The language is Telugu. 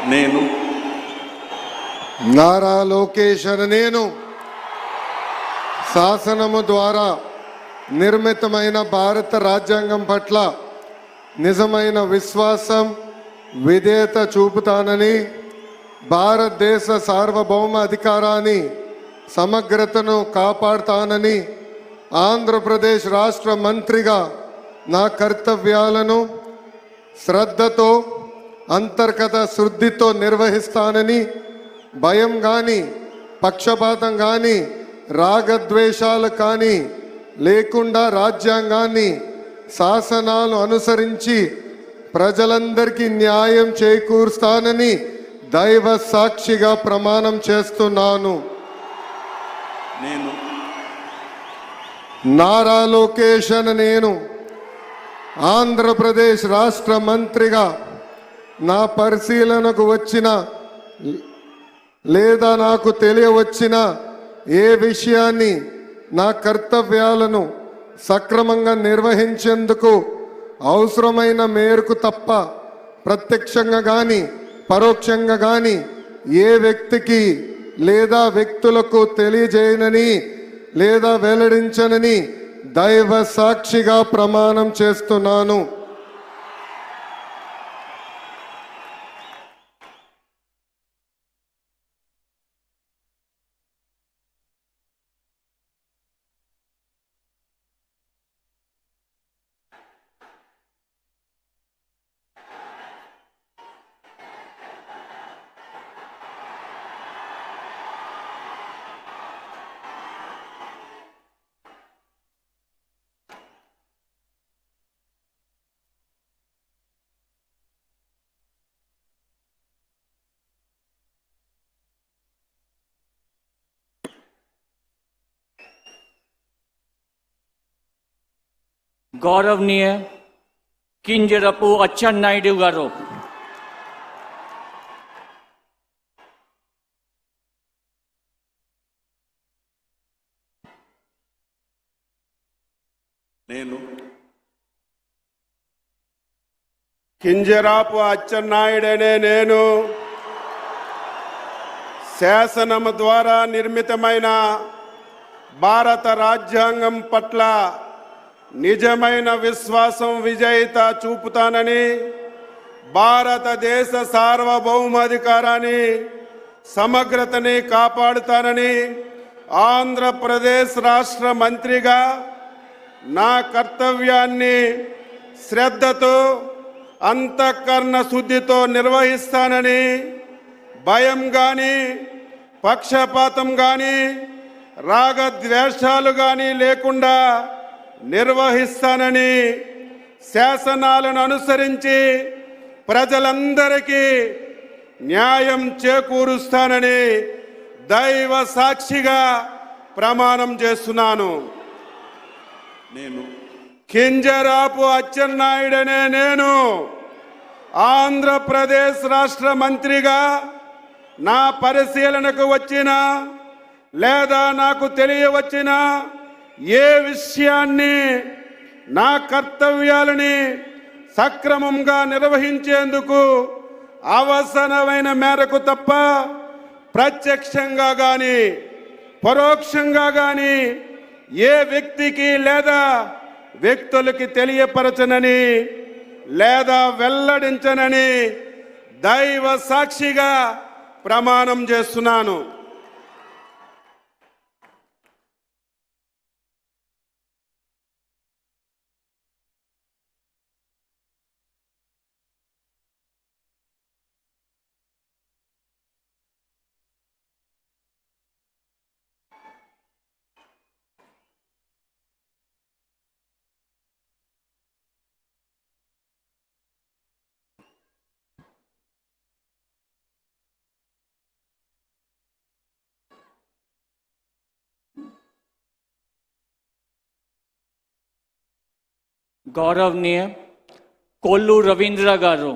నేను నారా లోకేష్ అనే నేను శాసనము ద్వారా నిర్మితమైన భారత రాజ్యాంగం పట్ల నిజమైన విశ్వాసం విధేయత చూపుతానని, భారతదేశ సార్వభౌమ అధికారాన్ని సమగ్రతను కాపాడుతానని, ఆంధ్రప్రదేశ్ రాష్ట్ర మంత్రిగా నా కర్తవ్యాలను శ్రద్ధతో అంతర్గత శుద్ధితో నిర్వహిస్తానని, భయం కానీ పక్షపాతం కానీ రాగద్వేషాలు కానీ లేకుండా రాజ్యాంగాన్ని శాసనాలు అనుసరించి ప్రజలందరికీ న్యాయం చేకూరుస్తానని దైవ సాక్షిగా ప్రమాణం చేస్తున్నాను. నేను నారా లోకేష్ అనే నేను ఆంధ్రప్రదేశ్ రాష్ట్ర మంత్రిగా నా పరిశీలనకు వచ్చిన లేదా నాకు తెలియవచ్చిన ఏ విషయాన్ని నా కర్తవ్యాలను సక్రమంగా నిర్వహించేందుకు అవసరమైన మేరకు తప్ప ప్రత్యక్షంగా కానీ పరోక్షంగా కానీ ఏ వ్యక్తికి లేదా వ్యక్తులకు తెలియజేయనని లేదా వెల్లడించనని దైవ సాక్షిగా ప్రమాణం చేస్తున్నాను. गौरवनीय किंजरपु अच्चन्नायुडु गारू నేను కింజరాపు అచ్చెన్నాయుడనే నేను శాసనము ద్వారా నిర్మితమైన భారత రాజ్యాంగం పట్ల నిజమైన విశ్వాసం విజేత చూపుతానని, భారతదేశ సార్వభౌమాధికారాన్ని సమగ్రతని కాపాడుతానని, ఆంధ్రప్రదేశ్ రాష్ట్ర మంత్రిగా నా కర్తవ్యాన్ని శ్రద్ధతో అంతఃకరణ శుద్ధితో నిర్వహిస్తానని, భయం కానీ పక్షపాతం కానీ రాగద్వేషాలు కానీ లేకుండా నిర్వహిస్తానని, శాసనాలను అనుసరించి ప్రజలందరికీ న్యాయం చేకూరుస్తానని దైవ సాక్షిగా ప్రమాణం చేస్తున్నాను. నేను కింజరాపు అచ్చెన్నాయుడనే నేను ఆంధ్రప్రదేశ్ రాష్ట్ర మంత్రిగా నా పరిశీలనకు వచ్చిన లేదా నాకు తెలియవచ్చిన ఏ విషయాన్ని నా కర్తవ్యాలని సక్రమంగా నిర్వహించేందుకు అవసరమైన మేరకు తప్ప ప్రత్యక్షంగా కానీ పరోక్షంగా కానీ ఏ వ్యక్తికి లేదా వ్యక్తులకి తెలియపరచనని లేదా వెల్లడించనని దైవ సాక్షిగా ప్రమాణం చేస్తున్నాను. गौरवनीय कोल्लू रवींद्र गारू